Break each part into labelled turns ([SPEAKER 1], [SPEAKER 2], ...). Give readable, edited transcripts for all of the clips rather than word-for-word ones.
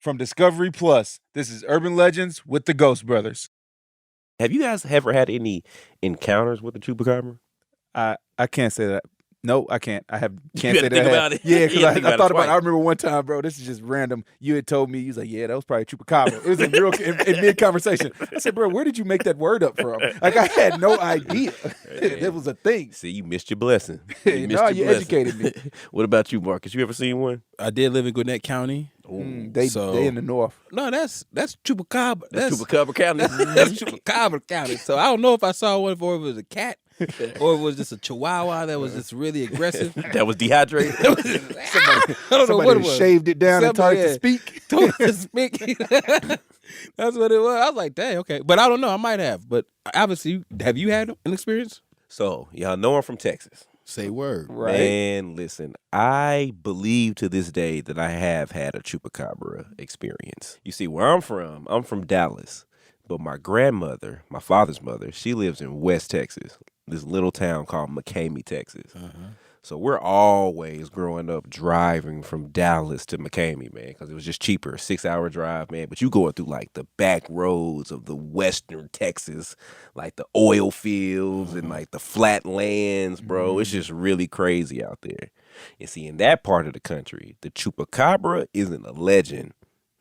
[SPEAKER 1] from Discovery Plus. This is Urban Legends with the Ghost Brothers.
[SPEAKER 2] Have you guys ever had any encounters with the Chupacabra?
[SPEAKER 1] I can't say that. No, I can't. Can't say that.
[SPEAKER 2] Think about it.
[SPEAKER 1] Yeah, because I thought about it. I
[SPEAKER 2] remember
[SPEAKER 1] remember one time, bro, this is just random. You had told me, you was like, yeah, that was probably Chupacabra. It was in mid-conversation. I said, bro, where did you make that word up from? Like, I had no idea that was a thing.
[SPEAKER 2] See, you missed your blessing.
[SPEAKER 1] You educated me.
[SPEAKER 2] What about you, Marcus? You ever seen one?
[SPEAKER 3] I did live in Gwinnett County.
[SPEAKER 1] They in the north.
[SPEAKER 3] No, that's Chupacabra.
[SPEAKER 2] That's Chupacabra County.
[SPEAKER 3] That's Chupacabra County. So I don't know if I saw one before it was a cat or it was just a Chihuahua that was just really aggressive.
[SPEAKER 2] That was dehydrated.
[SPEAKER 3] I don't know what it was.
[SPEAKER 1] Shaved it down and tried to speak.
[SPEAKER 3] That's what it was. I was like, dang, okay. But I don't know. I might have. But obviously, have you had an experience?
[SPEAKER 2] So, y'all know I'm from Texas.
[SPEAKER 3] Say word.
[SPEAKER 1] Right.
[SPEAKER 2] Man, listen, I believe to this day that I have had a Chupacabra experience. You see, where I'm from Dallas. But my grandmother, my father's mother, she lives in West Texas, this little town called McCamey, Texas. So we're always growing up driving from Dallas to McCamey, man, because it was just cheaper, 6-hour drive, man. But you going through like the back roads of the western Texas, like the oil fields and like the flat lands, bro. It's just really crazy out there. And see, in that part of the country, the Chupacabra isn't a legend.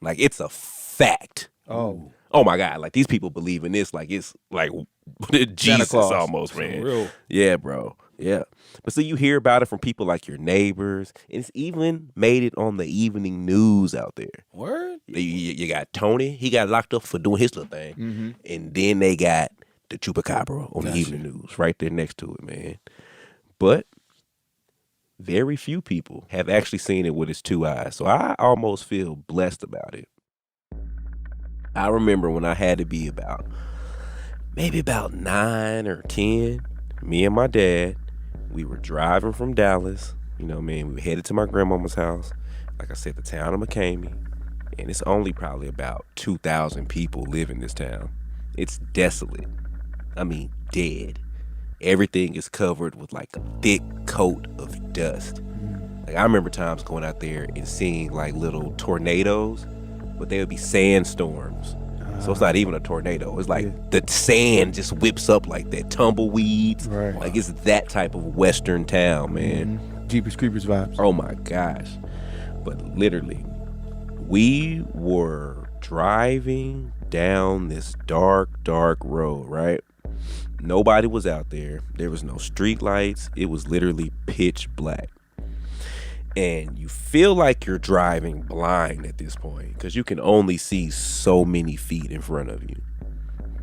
[SPEAKER 2] Like, it's a fact. Oh my God, like these people believe in this like it's like Jesus almost, man.
[SPEAKER 3] Real.
[SPEAKER 2] Yeah, bro. Yeah. But see, you hear about it from people like your neighbors, and it's even made it on the evening news out there.
[SPEAKER 3] Word?
[SPEAKER 2] You got Tony, he got locked up for doing his little thing. And then they got the Chupacabra on the evening news right there next to it, man. But very few people have actually seen it with its two eyes. So I almost feel blessed about it. I remember when I had to be maybe about 9 or 10, me and my dad, we were driving from Dallas. You know, man, we were headed to my grandmama's house. Like I said, the town of McCamey. And it's only probably about 2,000 people live in this town. It's desolate. I mean, dead. Everything is covered with like a thick coat of dust. Like I remember times going out there and seeing like little tornadoes, but they would be sandstorms. So it's not even a tornado. It's like the sand just whips up like that, tumbleweeds.
[SPEAKER 1] Right.
[SPEAKER 2] Like it's that type of western town, man.
[SPEAKER 1] Jeepers Creepers vibes.
[SPEAKER 2] Oh my gosh. But literally, we were driving down this dark road, right? Nobody was out there. There was no street lights. It was literally pitch black. And you feel like you're driving blind at this point because you can only see so many feet in front of you.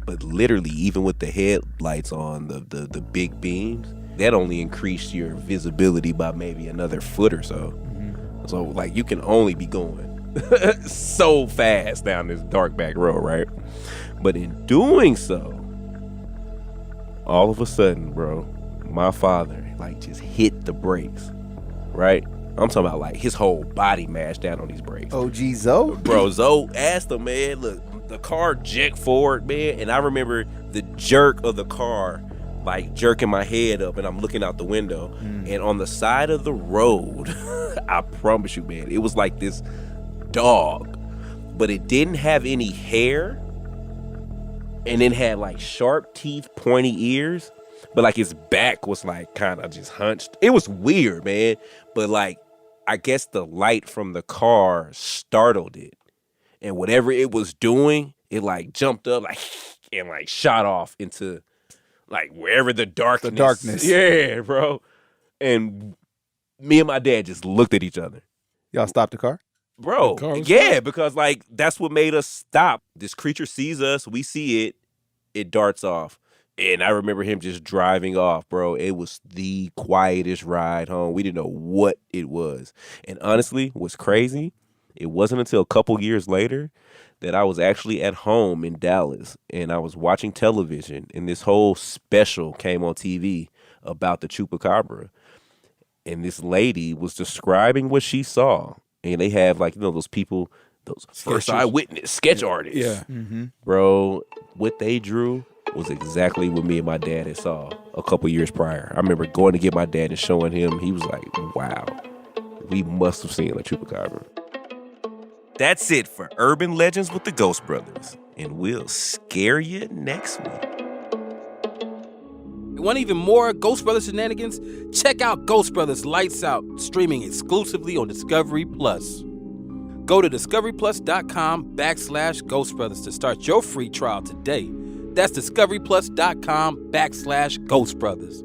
[SPEAKER 2] But literally, even with the headlights on, the big beams, that only increased your visibility by maybe another foot or so. So, like, you can only be going so fast down this dark back road, right? But in doing so, all of a sudden, bro, my father, like, just hit the brakes, right? I'm talking about like his whole body mashed down on these brakes.
[SPEAKER 1] OG Zoe?
[SPEAKER 2] Bro, Zoe asked him, man, look, the car jerked forward, man. And I remember the jerk of the car, like jerking my head up, and I'm looking out the window. And on the side of the road, I promise you, man, it was like this dog, but it didn't have any hair. And it had like sharp teeth, pointy ears. But like his back was like kind of just hunched. It was weird, man. But like, I guess the light from the car startled it. And whatever it was doing, it like jumped up like and like shot off into like wherever the darkness. Yeah, bro. And me and my dad just looked at each other.
[SPEAKER 1] Y'all stopped the car?
[SPEAKER 2] Bro, yeah, because like that's what made us stop. This creature sees us, we see it, it darts off. And I remember him just driving off, bro. It was the quietest ride home. We didn't know what it was. And honestly, what's crazy, it wasn't until a couple years later that I was actually at home in Dallas and I was watching television and this whole special came on TV about the Chupacabra. And this lady was describing what she saw. And they have like, you know, those people, those first eyewitness sketch artists.
[SPEAKER 3] Yeah.
[SPEAKER 2] Bro, what they drew was exactly what me and my dad had saw a couple years prior. I remember going to get my dad and showing him. He was like, wow, we must have seen a Chupacabra. That's it for Urban Legends with the Ghost Brothers, and we'll scare you next week.
[SPEAKER 3] Want even more Ghost Brothers shenanigans? Check out Ghost Brothers Lights Out, streaming exclusively on Discovery Plus. Go to discoveryplus.com/Ghost Brothers to start your free trial today. That's discoveryplus.com/Ghost Brothers.